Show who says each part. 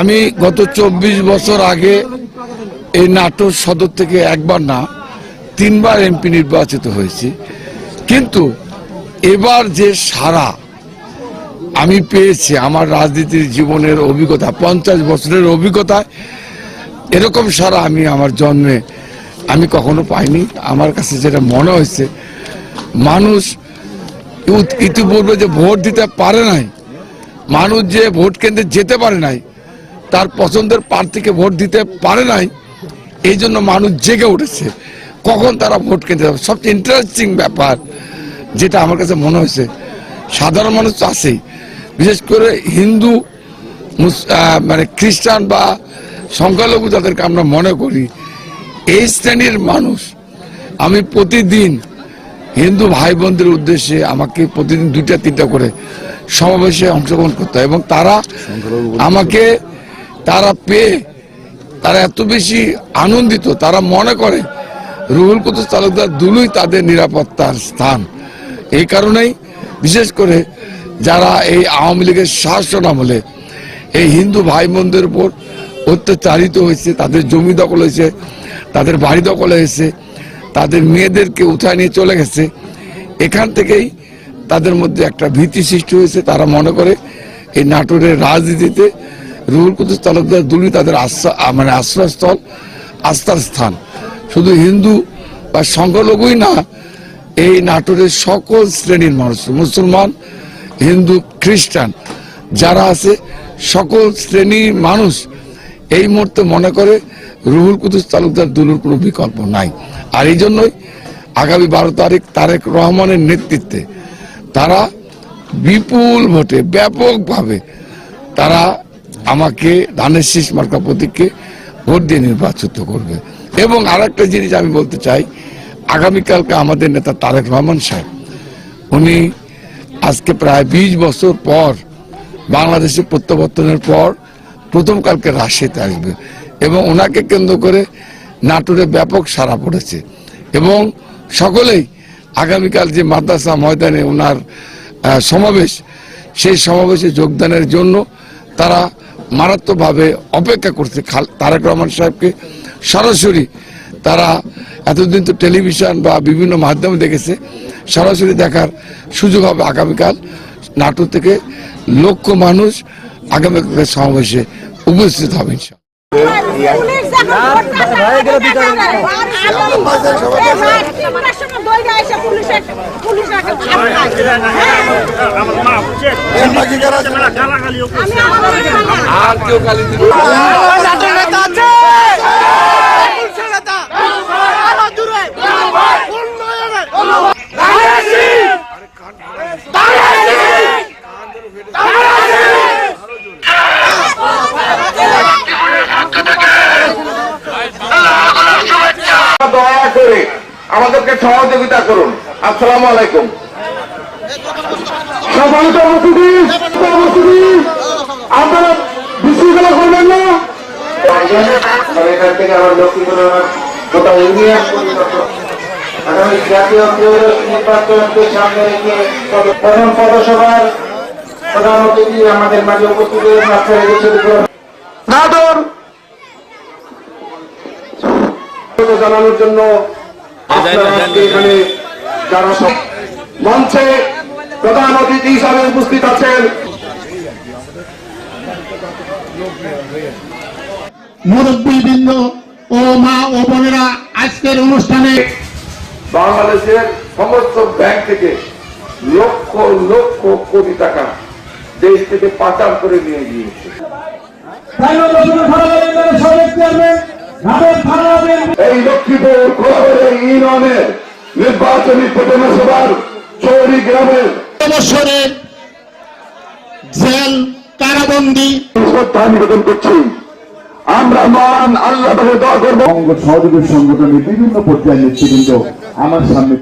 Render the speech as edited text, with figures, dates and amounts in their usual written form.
Speaker 1: আমি গত 24 বছর আগে এই নাটোর সদর থেকে একবার না 3 বার এমপি নির্বাচিত হয়েছি, কিন্তু এবার যে সারা আমি পেয়েছি আমার রাজনীতির জীবনের অভিজ্ঞতা 50 বছরের অভিজ্ঞতা, এরকম সারা আমি আমার জন্মে আমি কখনো পাইনি। আমার কাছে যেটা মনে হয়েছে, মানুষ ইতিপূর্বে যে ভোট দিতে পারে নাই, মানুষ যে ভোট কেন্দ্রে যেতে পারে নাই, তার পছন্দের প্রার্থীকে ভোট দিতে পারে নাই, এই জন্য মানুষ জেগে উঠেছে কখন তারা ভোট কেন্দ্রে যাবে। সবচেয়ে ইন্টারেস্টিং ব্যাপার যেটা আমার কাছে মনে হয়েছে, সাধারণ মানুষ তো আছেই, বিশেষ করে হিন্দু মানে খ্রিস্টান বা সংখ্যালঘু যাদেরকে আমরা মনে করি, এই শ্রেণীর মানুষ আমি প্রতিদিন হিন্দু ভাই বোনদের উদ্দেশ্যে আমাকে প্রতিদিন 2টা-3টা করে সমাবেশে অংশগ্রহণ করতে হয়, এবং তারা আমাকে পেয়ে তারা এত বেশি আনন্দিত, তারা মনে করে রুহুল কুদ্দুস তালুকদার দুলুই তাদের নিরাপত্তার স্থান। এই কারণেই বিশেষ করে যারা এই আওয়ামী লীগের শাসন আমলে এই হিন্দু ভাই বোনদের উপর অত্যাচারিত হয়েছে, তাদের জমি দখল হয়েছে, তাদের বাড়ি দখল হয়েছে, তাদের মেয়েদেরকে উঠায় নিয়ে চলে গেছে, এখান থেকেই তাদের মধ্যে একটা ভীতি সৃষ্টি হয়েছে। তারা মনে করে এই নাটোরের রাজনীতিতে রুহুল কুদ্দুস তালুকদার দুলুই তাদের আশ্রয়স্থল, আস্থার স্থান। শুধু হিন্দু বা সংখ্যালঘুই না, এই নাটোরের সকল শ্রেণীর মানুষ, মুসলমান, হিন্দু, খ্রিস্টান যারা আছে, সকল শ্রেণীর মানুষ এই মুহূর্তে মনে করে রুহুল কুদ্দুস তালুকদার দুলুর কোনো বিকল্প নাই। আর এই জন্যই আগামী 12 তারিখ তারেক রহমানের নেতৃত্বে তারা বিপুল ভোটে ব্যাপকভাবে তারা আমাকে ধানের শীষ মার্কা প্রতীককে ভোট দিয়ে নির্বাচিত করবে। এবং আরেকটা জিনিস আমি বলতে চাই, আগামীকালকে আমাদের নেতা তারেক রহমান সাহেব, উনি আজকে প্রায় 20 বছর পর বাংলাদেশে প্রত্যাবর্তনের পর প্রথম কালকে রাজশাহীতে আসবে, এবং ওনাকে কেন্দ্র করে নাটোরে ব্যাপক সাড়া পড়েছে, এবং সকলেই আগামীকাল যে মাদ্রাসা ময়দানে ওনার সমাবেশ, সেই সমাবেশে যোগদানের জন্য তারা মারাত্মকভাবে অপেক্ষা করছে তারেক রহমান সাহেবকে সরাসরি। তারা এতদিন তো টেলিভিশন বা বিভিন্ন মাধ্যমে দেখেছে, সরাসরি দেখার সুযোগ হবে আগামীকাল। নাটোর থেকে লক্ষ মানুষ আগামীকাল সমাবেশে উপস্থিত হবে।
Speaker 2: দয়া করে আমাদেরকে সহযোগিতা করুন। আসসালামু আলাইকুম। আপনারা বিশৃঙ্খলা করবেন না। এখান থেকে আমার লক্ষ্মীপুর গোটা ইউনিয়ন আগামী জাতীয় নির্বাচনকে সামনে রেখে প্রথম পৌরসভার প্রধান অতিথি আমাদের মাঝে উপস্থিত নাটোর জানানোর জন্য এখানে যারা মঞ্চে প্রধান অতিথি হিসাবে উপস্থিত আছেন
Speaker 3: মুরব্বীবৃন্দ ও মা ও বোনেরা, আজকের অনুষ্ঠানে
Speaker 2: বাংলাদেশের সমস্ত ব্যাংক থেকে লক্ষ লক্ষ কোটি টাকা দেশ থেকে পাচার করে নিয়ে গিয়েছে। এই লক্ষ্মীপুর ইউনিয়নের নির্বাচনী প্রথম সভার চৌরি গ্রামের
Speaker 3: বছরের জেল কারাবন্দী
Speaker 2: শ্রদ্ধা নিবেদন করছি। আমরা মহান আল্লাহ দোয়া করবো।
Speaker 4: সহযোগী সংগঠনের বিভিন্ন পর্যায়ের নেতৃবৃন্দ আমার সামনে